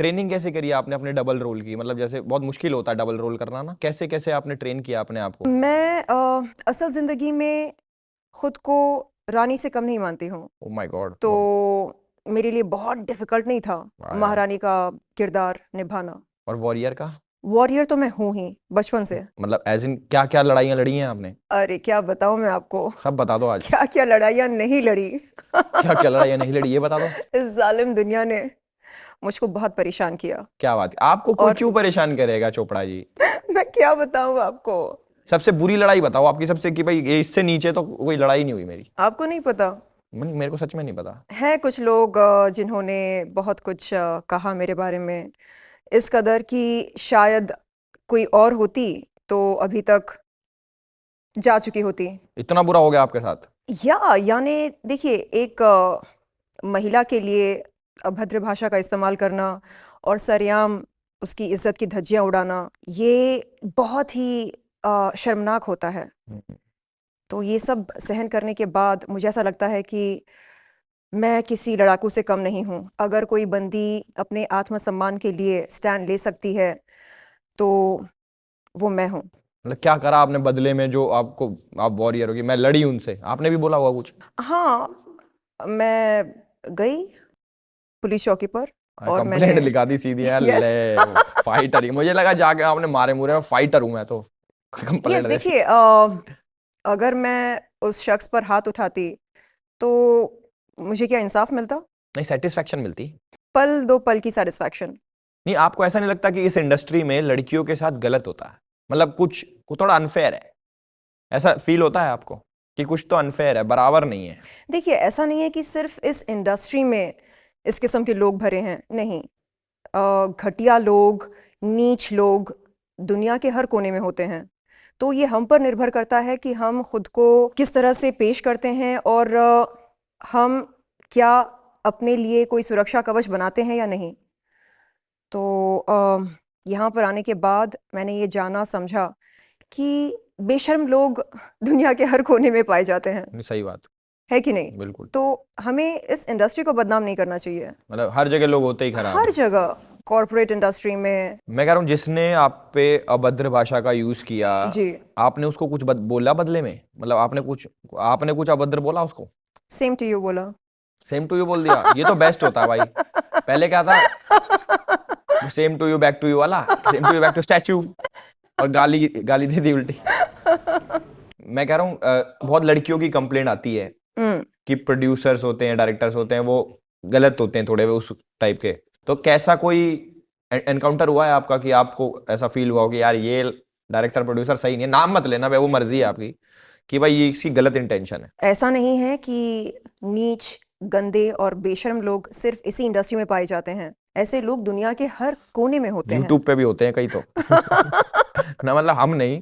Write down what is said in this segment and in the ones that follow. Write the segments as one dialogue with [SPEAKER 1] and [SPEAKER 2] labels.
[SPEAKER 1] Training कैसे करी आपने अपने डबल रोल की? मतलब जैसे बहुत मुश्किल होता है डबल रोल करना ना, कैसे कैसे आपने ट्रेन किया अपने आप को?
[SPEAKER 2] मैं असल ज़िंदगी में खुद को रानी से कम नहीं मानती हूँ,
[SPEAKER 1] ओ माय गॉड।
[SPEAKER 2] तो मेरे लिए बहुत डिफ़िकल्ट नहीं था
[SPEAKER 1] वाह यार।
[SPEAKER 2] महारानी का किरदार निभाना।
[SPEAKER 1] और वॉरियर का?
[SPEAKER 2] वॉरियर तो मैं हूँ ही बचपन से।
[SPEAKER 1] मतलब एज इन क्या क्या लड़ाइयाँ लड़ी हैं आपने?
[SPEAKER 2] अरे क्या बताऊँ मैं आपको,
[SPEAKER 1] सब बता दो आज।
[SPEAKER 2] क्या-क्या लड़ाइयाँ नहीं लड़ी।
[SPEAKER 1] क्या क्या लड़ाइयाँ नहीं लड़ी ये बता दो।
[SPEAKER 2] इस ज़ालिम दुनिया ने मुझको बहुत परेशान किया
[SPEAKER 1] क्या बात है, आपको कोई
[SPEAKER 2] और
[SPEAKER 1] क्यों परेशान करेगा चोपड़ा जी?
[SPEAKER 2] मैं क्या बताऊँ आपको?
[SPEAKER 1] सबसे बुरी लड़ाई बताओ आपकी, सबसे कि भाई ये इससे नीचे तो कोई लड़ाई नहीं हुई मेरी।
[SPEAKER 2] आपको नहीं पता?
[SPEAKER 1] मेरे को सच में नहीं पता।
[SPEAKER 2] हैं कुछ लोग जिन्होंने बहुत कुछ कहा मेरे बारे में, इस कदर कि शायद कोई और होती तो अभी तक जा चुकी होती।
[SPEAKER 1] इतना बुरा हो गया आपके साथ?
[SPEAKER 2] यानी देखिए, एक महिला के लिए अभद्र भाषा का इस्तेमाल करना और सरेआम उसकी इज्जत की धज्जियां उड़ाना, ये बहुत ही शर्मनाक होता है। तो ये सब सहन करने के बाद मुझे ऐसा लगता है कि मैं किसी लड़ाकू से कम नहीं हूँ। अगर कोई बंदी अपने आत्मसम्मान के लिए स्टैंड ले सकती है, तो वो मैं हूँ।
[SPEAKER 1] मतलब क्या करा आपने बदले में जो आपको, आप वॉरियर होगी, मैं लड़ी उनसे, आपने भी बोला होगा कुछ?
[SPEAKER 2] हाँ, मैं गई पुलिस चौकी पर और मैंने
[SPEAKER 1] कंप्लेंट लिखा दी सीधी यार
[SPEAKER 2] यस
[SPEAKER 1] ले। फाइटर ही मुझे लगा जाके आपने मारे मुरे में, फाइटर हूं मैं तो।
[SPEAKER 2] यस
[SPEAKER 1] कंप्लेंट दे दी।
[SPEAKER 2] देखिए, अगर मैं उस शख्स पर हाथ उठाती तो मुझे क्या इंसाफ मिलता?
[SPEAKER 1] नहीं, सेटिस्फेक्शन मिलती।
[SPEAKER 2] पल दो पल की सेटिस्फैक्शन।
[SPEAKER 1] नहीं, आपको ऐसा नहीं लगता कि इस इंडस्ट्री में लड़कियों के साथ गलत होता है? मतलब कुछ थोड़ा अनफेयर है, ऐसा फील होता है आपको कि कुछ तो अनफेयर है, बराबर नहीं है?
[SPEAKER 2] देखिए, ऐसा नहीं है कि सिर्फ इस इंडस्ट्री में इस किस्म के लोग भरे हैं, नहीं। घटिया लोग, नीच लोग दुनिया के हर कोने में होते हैं। तो ये हम पर निर्भर करता है कि हम खुद को किस तरह से पेश करते हैं और हम क्या अपने लिए कोई सुरक्षा कवच बनाते हैं या नहीं। तो यहाँ पर आने के बाद मैंने ये जाना समझा कि बेशर्म लोग दुनिया के हर कोने में पाए जाते हैं,
[SPEAKER 1] नहीं, सही बात।
[SPEAKER 2] है कि नहीं?
[SPEAKER 1] बिल्कुल।
[SPEAKER 2] तो हमें इस इंडस्ट्री को बदनाम नहीं करना चाहिए।
[SPEAKER 1] मतलब हर जगह लोग होते ही खराब।
[SPEAKER 2] हर जगह, कॉरपोरेट इंडस्ट्री में।
[SPEAKER 1] मैं कह रहा हूँ जिसने आप पे अभद्र भाषा का यूज किया,
[SPEAKER 2] जी,
[SPEAKER 1] आपने उसको कुछ बोला बदले में? मतलब आपने कुछ अभद्र बोला उसको?
[SPEAKER 2] सेम टू यू बोला।
[SPEAKER 1] सेम टू यू बोल दिया? ये तो बेस्ट होता है भाई। पहले क्या था, same to you back to you वाला, same to you back to statue, और गाली गाली दे दी उल्टी। मैं कह रहा हूँ बहुत लड़कियों की कंप्लेंट आती है
[SPEAKER 2] हम्म,
[SPEAKER 1] कि प्रोड्यूसर्स होते हैं, डायरेक्टर्स होते हैं, वो गलत होते हैं थोड़े, वो उस टाइप के। तो कैसा कोई एनकाउंटर हुआ है आपका कि आपको ऐसा फील हुआ हो कि यार ये डायरेक्टर प्रोड्यूसर सही नहीं है? नाम मत लेना भाई, वो मर्जी है आपकी, कि भाई ये इसकी गलत इंटेंशन है।
[SPEAKER 2] ऐसा नहीं है कि नीच, गंदे और बेशर्म लोग सिर्फ इसी इंडस्ट्री में पाए जाते हैं। ऐसे लोग दुनिया के हर कोने में होते हैं।
[SPEAKER 1] यूट्यूब पे भी होते हैं कई तो। ना मतलब हम नहीं,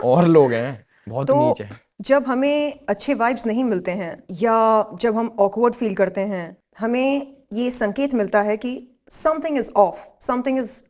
[SPEAKER 1] और लोग हैं बहुत
[SPEAKER 2] तो
[SPEAKER 1] नीच है।
[SPEAKER 2] जब हमें अच्छे वाइब्स नहीं मिलते हैं या जब हम ऑकवर्ड फील करते हैं, हमें ये संकेत मिलता है कि something is of, something is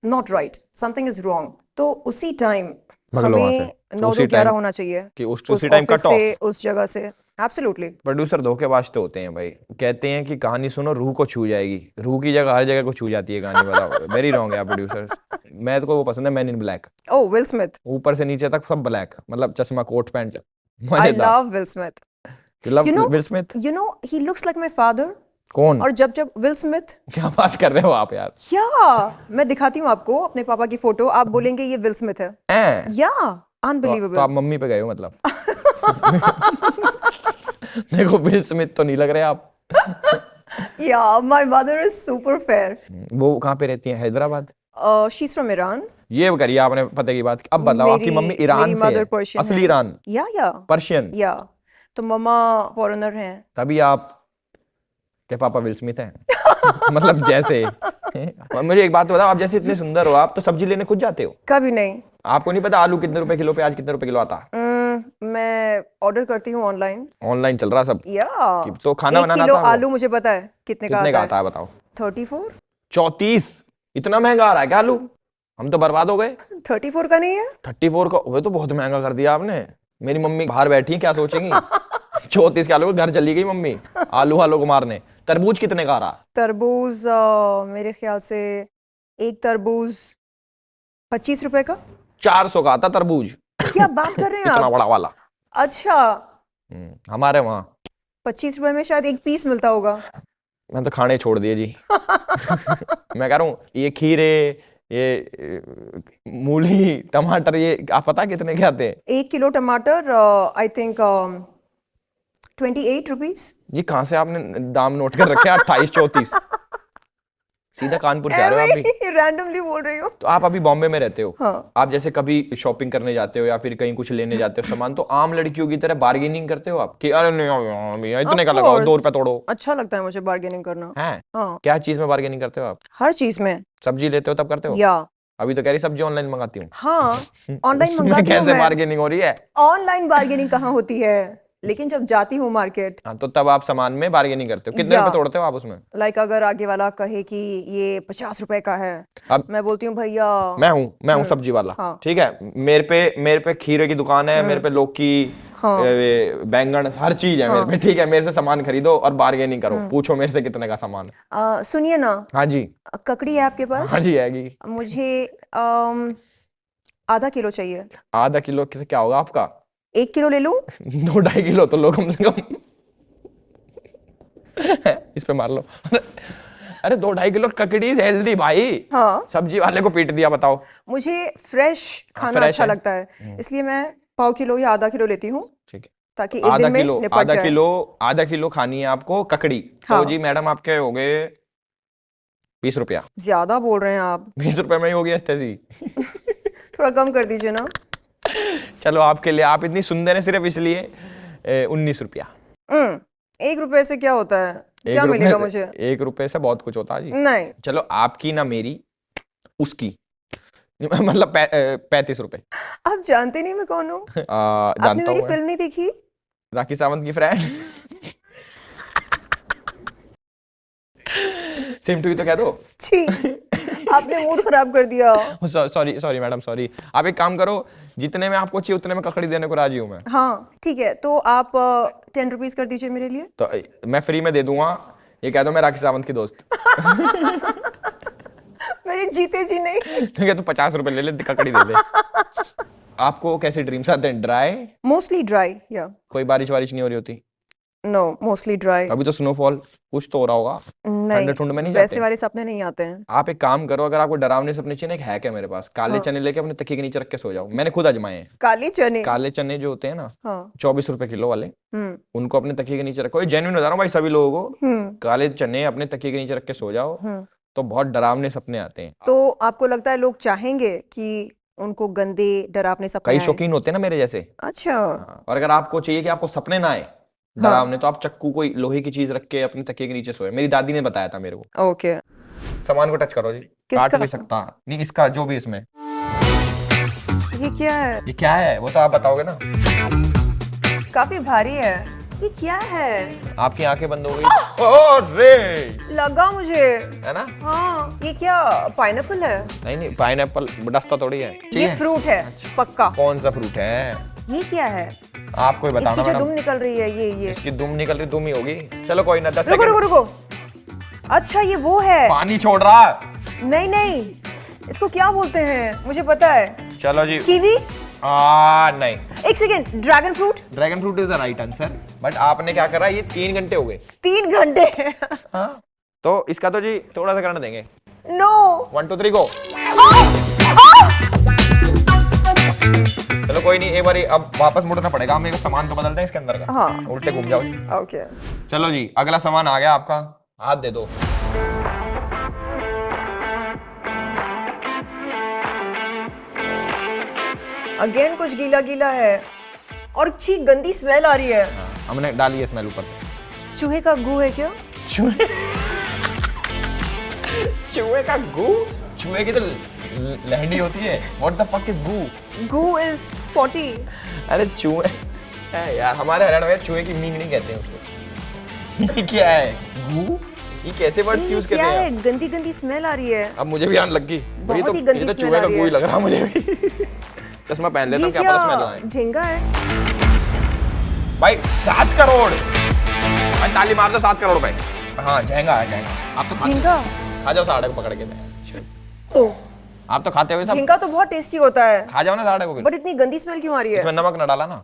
[SPEAKER 2] not right, something is wrong. तो उसी टाइम
[SPEAKER 1] भगलो वहां से।
[SPEAKER 2] हमें
[SPEAKER 1] तो
[SPEAKER 2] 9
[SPEAKER 1] उसी
[SPEAKER 2] 2 11
[SPEAKER 1] टाइम,
[SPEAKER 2] होना चाहिए,
[SPEAKER 1] कि
[SPEAKER 2] उस
[SPEAKER 1] उसी टाइम
[SPEAKER 2] ऑफिस
[SPEAKER 1] कट
[SPEAKER 2] से,
[SPEAKER 1] ऑफ।
[SPEAKER 2] उस जगह से। एब्सोल्युटली।
[SPEAKER 1] प्रोड्यूसर धोखेबाज तो होते हैं भाई, कहते हैं कि कहानी सुनो रूह को छू जाएगी, रूह की जगह हर जगह को छू जाती है कहानी। बताओ, वेरी रॉन्ग है प्रोड्यूसर्स। मैं तो को वो पसंद है, man in black.
[SPEAKER 2] Oh, will Smith.
[SPEAKER 1] ऊपर से नीचे तक सब ब्लैक, मतलब चश्मा, कोट पैंट,
[SPEAKER 2] आई
[SPEAKER 1] मजेदार।
[SPEAKER 2] Love will Smith.
[SPEAKER 1] You love
[SPEAKER 2] you know
[SPEAKER 1] will Smith?
[SPEAKER 2] You know he looks like my father.
[SPEAKER 1] कौन?
[SPEAKER 2] और जब जब विल स्मिथ,
[SPEAKER 1] क्या बात कर रहे हो आप यार?
[SPEAKER 2] या मैं दिखाती हूँ आपको अपने पापा की फोटो, आप बोलेंगे ये विल स्मिथ है।
[SPEAKER 1] हैं?
[SPEAKER 2] या
[SPEAKER 1] तो
[SPEAKER 2] अनबिलीवेबल।
[SPEAKER 1] आप मम्मी पे गए हो मतलब। देखो विल स्मिथ तो नहीं लग रहे आप।
[SPEAKER 2] या my mother is super fair.
[SPEAKER 1] वो कहाँ पे रहती हैं? Hyderabad?
[SPEAKER 2] She is from Iran.
[SPEAKER 1] ये करिए आपने पते की बात। अब बताओ, आपकी
[SPEAKER 2] मेरी
[SPEAKER 1] मम्मी ईरान
[SPEAKER 2] मेरी
[SPEAKER 1] से
[SPEAKER 2] मदर
[SPEAKER 1] है?
[SPEAKER 2] पर्शियन
[SPEAKER 1] असली
[SPEAKER 2] है।
[SPEAKER 1] ईरान?
[SPEAKER 2] या
[SPEAKER 1] पर्शियन?
[SPEAKER 2] या तो मम्मा फॉरेनर हैं।
[SPEAKER 1] तभी आप के पापा विल स्मिथ हैं? मतलब जैसे। मुझे एक बात बताओ, आप जैसे इतने सुंदर हो, आप तो सब्जी लेने खुद जाते हो?
[SPEAKER 2] कभी नहीं।
[SPEAKER 1] आपको नहीं पता आलू कितने रुपए किलो, प्याज कितने रुपए किलो आता?
[SPEAKER 2] मैं ऑर्डर करती हूँ ऑनलाइन।
[SPEAKER 1] ऑनलाइन चल रहा सब।
[SPEAKER 2] या
[SPEAKER 1] तो खाना
[SPEAKER 2] 1
[SPEAKER 1] बनाना
[SPEAKER 2] किलो
[SPEAKER 1] आता है
[SPEAKER 2] आलू मुझे पता है कितने का
[SPEAKER 1] कितने का
[SPEAKER 2] आता
[SPEAKER 1] आता
[SPEAKER 2] है।
[SPEAKER 1] है बताओ?
[SPEAKER 2] 34।
[SPEAKER 1] 34? इतना महंगा आ रहा है क्या आलू? हम तो बर्बाद हो गए।
[SPEAKER 2] 34 का नहीं है?
[SPEAKER 1] 34 का? वो तो बहुत महंगा कर दिया आपने। मेरी मम्मी बाहर बैठी है, क्या सोचेंगी? 34 के आलू, घर चली गई मम्मी आलू वालों को मारने। तरबूज कितने का आ रहा?
[SPEAKER 2] तरबूज मेरे ख्याल से एक तरबूज 25 रुपए का।
[SPEAKER 1] 400 का आता तरबूज।
[SPEAKER 2] क्या बात कर रहे हैं
[SPEAKER 1] इतना
[SPEAKER 2] आप?
[SPEAKER 1] बड़ा वाला।
[SPEAKER 2] अच्छा,
[SPEAKER 1] हमारे वहाँ
[SPEAKER 2] 25 रुपए में शायद एक पीस मिलता होगा।
[SPEAKER 1] मैं तो खाने छोड़ दिए जी। मैं कह रहा हूँ ये खीरे, ये मूली, टमाटर, ये आप पता कितने के आते हैं?
[SPEAKER 2] 1 किलो टमाटर आई थिंक 28 रुपीज।
[SPEAKER 1] ये कहाँ से आपने दाम नोट कर रखे हैं? 28-34। सीधा कानपुर से आ रहे हो आप भी?
[SPEAKER 2] रैंडमली बोल रही हूँ।
[SPEAKER 1] तो आप अभी बॉम्बे में रहते हो।
[SPEAKER 2] हाँ।
[SPEAKER 1] आप जैसे कभी शॉपिंग करने जाते हो या फिर कहीं कुछ लेने जाते हो सामान, तो आम लड़कियों की तरह बार्गेनिंग करते हो आप कि अरे नहीं भैया इतने का लगाओ, 2 रुपए तोड़ो?
[SPEAKER 2] अच्छा लगता है मुझे बार्गेनिंग करना।
[SPEAKER 1] है?
[SPEAKER 2] हाँ,
[SPEAKER 1] क्या चीज में बार्गेनिंग करते हो आप?
[SPEAKER 2] हर चीज में।
[SPEAKER 1] सब्जी लेते हो तब करते हो?
[SPEAKER 2] या
[SPEAKER 1] अभी तो कह रही सब्जी ऑनलाइन मंगाती हूँ।
[SPEAKER 2] हाँ, ऑनलाइन
[SPEAKER 1] उसमें
[SPEAKER 2] मंगाती हूँ
[SPEAKER 1] कैसे
[SPEAKER 2] मैं।
[SPEAKER 1] बार्गेनिंग हो रही है?
[SPEAKER 2] ऑनलाइन बार्गेनिंग कहाँ होती है, लेकिन जब जाती हूँ मार्केट।
[SPEAKER 1] हाँ, तो तब आप सामान में बार्गेनिंग करते हो। कितने
[SPEAKER 2] या
[SPEAKER 1] रुपए तोड़ते हो आप उसमें?
[SPEAKER 2] लाइक अगर आगे वाला कहे कि ये 50 रुपए का है,
[SPEAKER 1] अब
[SPEAKER 2] मैं बोलती हूँ भैया
[SPEAKER 1] मैं हूँ सब्जी वाला।
[SPEAKER 2] हाँ।
[SPEAKER 1] ठीक है, मेरे पे खीरे की दुकान है, मेरे पे लौकी,
[SPEAKER 2] हाँ।
[SPEAKER 1] बैंगन, हर चीज है मेरे पे। ठीक है, मेरे से सामान खरीदो और बार्गेनिंग करो। पूछो मेरे से कितने का सामान है।
[SPEAKER 2] सुनिए ना,
[SPEAKER 1] हाँ जी।
[SPEAKER 2] ककड़ी है आपके पास?
[SPEAKER 1] हाँ जी आएगी।
[SPEAKER 2] मुझे आधा किलो चाहिए।
[SPEAKER 1] आधा किलो किसे क्या होगा आपका?
[SPEAKER 2] 1 किलो ले लूं?
[SPEAKER 1] 2-2.5 किलो तो लो कम से कम। इस पे मार लो। अरे 2-2.5 किलो ककड़ी इज हेल्दी भाई।
[SPEAKER 2] हाँ।
[SPEAKER 1] सब्जी वाले को पीट दिया, बताओ।
[SPEAKER 2] मुझे फ्रेश खाना
[SPEAKER 1] फ्रेश
[SPEAKER 2] अच्छा
[SPEAKER 1] है।
[SPEAKER 2] लगता है, इसलिए मैं पाव किलो या आधा किलो लेती हूँ,
[SPEAKER 1] ठीक है,
[SPEAKER 2] ताकि एक दिन में निपट जाए।
[SPEAKER 1] आधा किलो खानी है आपको ककड़ी।
[SPEAKER 2] हाँ।
[SPEAKER 1] तो जी मैडम आपके हो गए 20 रुपया।
[SPEAKER 2] ज्यादा बोल रहे हैं आप।
[SPEAKER 1] 20 रुपए में ही हो गया ऐसी।
[SPEAKER 2] थोड़ा कम कर दीजिए ना।
[SPEAKER 1] चलो आपके लिए, आप इतनी सुंदर है सिर्फ इसलिए 19 रुपया।
[SPEAKER 2] 1 रुपए से क्या होता है? क्या
[SPEAKER 1] एक
[SPEAKER 2] मिलेगा
[SPEAKER 1] रुपए-
[SPEAKER 2] मुझे?
[SPEAKER 1] 1 रुपए से बहुत कुछ होता है जी।
[SPEAKER 2] नहीं।
[SPEAKER 1] चलो आपकी ना मेरी, उसकी। मतलब 35 रुपए।
[SPEAKER 2] आप जानते नहीं मैं कौन हूँ? आपने
[SPEAKER 1] जानता
[SPEAKER 2] मेरी
[SPEAKER 1] हूँ
[SPEAKER 2] फिल्म नहीं देखी?
[SPEAKER 1] राखी सावंत की फ्रेंड। सेम टू यू तो कह दो।
[SPEAKER 2] छी, आपने मूड खराब कर दिया।
[SPEAKER 1] Sorry madam, sorry. आप एक काम करो, जितने में आपको चाहिए उतने में ककड़ी देने को राजी हूँ मैं।
[SPEAKER 2] हाँ ठीक है, तो आप 10 रुपीज कर दीजिए मेरे लिए।
[SPEAKER 1] तो मैं फ्री में दे दूंगा, ये कह दो मैं राखी सावंत की दोस्त।
[SPEAKER 2] मेरे जीते जी नहीं।
[SPEAKER 1] ठीक है, तो 50 रुपए ले ले, ककड़ी दे दे। आपको कैसे ड्रीम्स आते हैं? ड्राई?
[SPEAKER 2] मोस्टली ड्राई, या
[SPEAKER 1] कोई बारिश वारिश नहीं हो रही होती?
[SPEAKER 2] No, mostly dry.
[SPEAKER 1] अभी तो स्नोफॉल कुछ तो हो रहा होगा।
[SPEAKER 2] नहीं,
[SPEAKER 1] ठंड में नहीं
[SPEAKER 2] वैसे
[SPEAKER 1] जाते?
[SPEAKER 2] वाले सपने नहीं आते हैं।
[SPEAKER 1] आप एक काम करो, अगर आपको डरावने सपने चाहिए, एक हैक है मेरे पास। काले चने लेके अपने तकिए के नीचे रख के सो जाओ। मैंने खुद आजमाए हैं।
[SPEAKER 2] काले चने?
[SPEAKER 1] काले चने जो होते हैं ना,
[SPEAKER 2] हाँ।
[SPEAKER 1] 24 रुपए किलो वाले,
[SPEAKER 2] हम्म
[SPEAKER 1] उनको अपने तकिए के नीचे रखो। ये जेन्युइन बता रहा हूँ भाई सभी लोगों को। काले चने अपने तकिए के नीचे रख के सो जाओ, तो बहुत डरावने सपने आते हैं।
[SPEAKER 2] तो आपको लगता है लोग चाहेंगे कि उनको गंदे डरावने सपने
[SPEAKER 1] कई
[SPEAKER 2] आए?
[SPEAKER 1] शौकीन होते हैं ना मेरे जैसे।
[SPEAKER 2] अच्छा।
[SPEAKER 1] हाँ, और अगर आपको चाहिए कि आपको सपने ना आए डरावने, तो आप चक्कू कोई लोहे की चीज रख के अपने तकिए के नीचे सोए। मेरी दादी ने बताया था मेरे को।
[SPEAKER 2] ओके।
[SPEAKER 1] सामान को टच करो जी।
[SPEAKER 2] किसका?
[SPEAKER 1] काट भी सकता नहीं, इसका जो भी इसमें।
[SPEAKER 2] ये क्या है?
[SPEAKER 1] ये क्या है वो तो आप बताओगे ना।
[SPEAKER 2] काफी भारी है। ये क्या है?
[SPEAKER 1] आपकी आंखें बंद हो गई। ओ रे,
[SPEAKER 2] लगा मुझे।
[SPEAKER 1] है ना?
[SPEAKER 2] हाँ, ये क्या पाइनएप्पल है?
[SPEAKER 1] नहीं, पाइनएप्पल डस्ता थोड़ी है।
[SPEAKER 2] ये फ्रूट है पक्का।
[SPEAKER 1] कौन सा फ्रूट है?
[SPEAKER 2] ये क्या है?
[SPEAKER 1] आपको ही बताना
[SPEAKER 2] इसकी जो
[SPEAKER 1] मैडम।
[SPEAKER 2] दुम निकल रही है, ये
[SPEAKER 1] इसकी दुम निकल रही, दुम ही होगी। चलो कोई ना, 10
[SPEAKER 2] रुको
[SPEAKER 1] सेकंड।
[SPEAKER 2] रुको रुको। अच्छा, ये वो है।
[SPEAKER 1] पानी छोड़ रहा।
[SPEAKER 2] नहीं नहीं, इसको क्या बोलते हैं मुझे पता है।
[SPEAKER 1] चलो जी।
[SPEAKER 2] कीवी?
[SPEAKER 1] नहीं।
[SPEAKER 2] एक second, dragon fruit?
[SPEAKER 1] Dragon fruit is the right answer, but आपने क्या करा, ये 3 घंटे हो गए।
[SPEAKER 2] 3 घंटे?
[SPEAKER 1] हाँ, तो इसका तो जी थोड़ा सा करना देंगे।
[SPEAKER 2] नो।
[SPEAKER 1] 1 2 3 गो। चलो कोई नहीं, एक बार अब वापस मुड़ना पड़ेगा। हम एक सामान तो बदलते हैं इसके अंदर का।
[SPEAKER 2] हाँ।
[SPEAKER 1] उल्टे घूम जाओ जी।
[SPEAKER 2] ओके।
[SPEAKER 1] चलो जी, अगला सामान आ गया आपका। हाथ दे दो।
[SPEAKER 2] अगेन कुछ गीला गीला है और अच्छी गंदी स्मेल आ रही है।
[SPEAKER 1] हमने डाली है स्मेल ऊपर से।
[SPEAKER 2] चूहे का गू है क्या?
[SPEAKER 1] चूहे का गू? चूहे की तो लहंडी होती है। What the fuck is गू?
[SPEAKER 2] गू इज पॉटी।
[SPEAKER 1] अरे चूहे है यार, हमारे हरियाणा में चूहे की मींगनी कहते हैं उसको। ये क्या है? गू? ये कैसे वर्ड यूज करते
[SPEAKER 2] क्या
[SPEAKER 1] हैं?
[SPEAKER 2] है? गंदी गंदी स्मेल आ रही है।
[SPEAKER 1] अब मुझे भी आने लग गई।
[SPEAKER 2] बहुत ही गंदी
[SPEAKER 1] ये तो
[SPEAKER 2] स्मेल
[SPEAKER 1] चूहे
[SPEAKER 2] आ
[SPEAKER 1] का
[SPEAKER 2] रही
[SPEAKER 1] गू ही
[SPEAKER 2] है।
[SPEAKER 1] लग रहा मुझे भी। चश्मा पहन लेता हूँ, क्या पता स्मेल आए।
[SPEAKER 2] झींगा है
[SPEAKER 1] भाई 7 करोड़। भाई ताली मार दो 7 करोड़ रुपए। हाँ झेंगा है झेंगा। आप तो
[SPEAKER 2] झींगा
[SPEAKER 1] खा जाओ साढ़े को पकड़ के।
[SPEAKER 2] तो
[SPEAKER 1] आप तो खाते हो सब।
[SPEAKER 2] झींगा तो बहुत टेस्टी होता है,
[SPEAKER 1] खा जाओ ना साढ़े को फिर।
[SPEAKER 2] बट इतनी गंदी स्मेल क्यों आ रही है?
[SPEAKER 1] इसमें नमक ना डाला ना।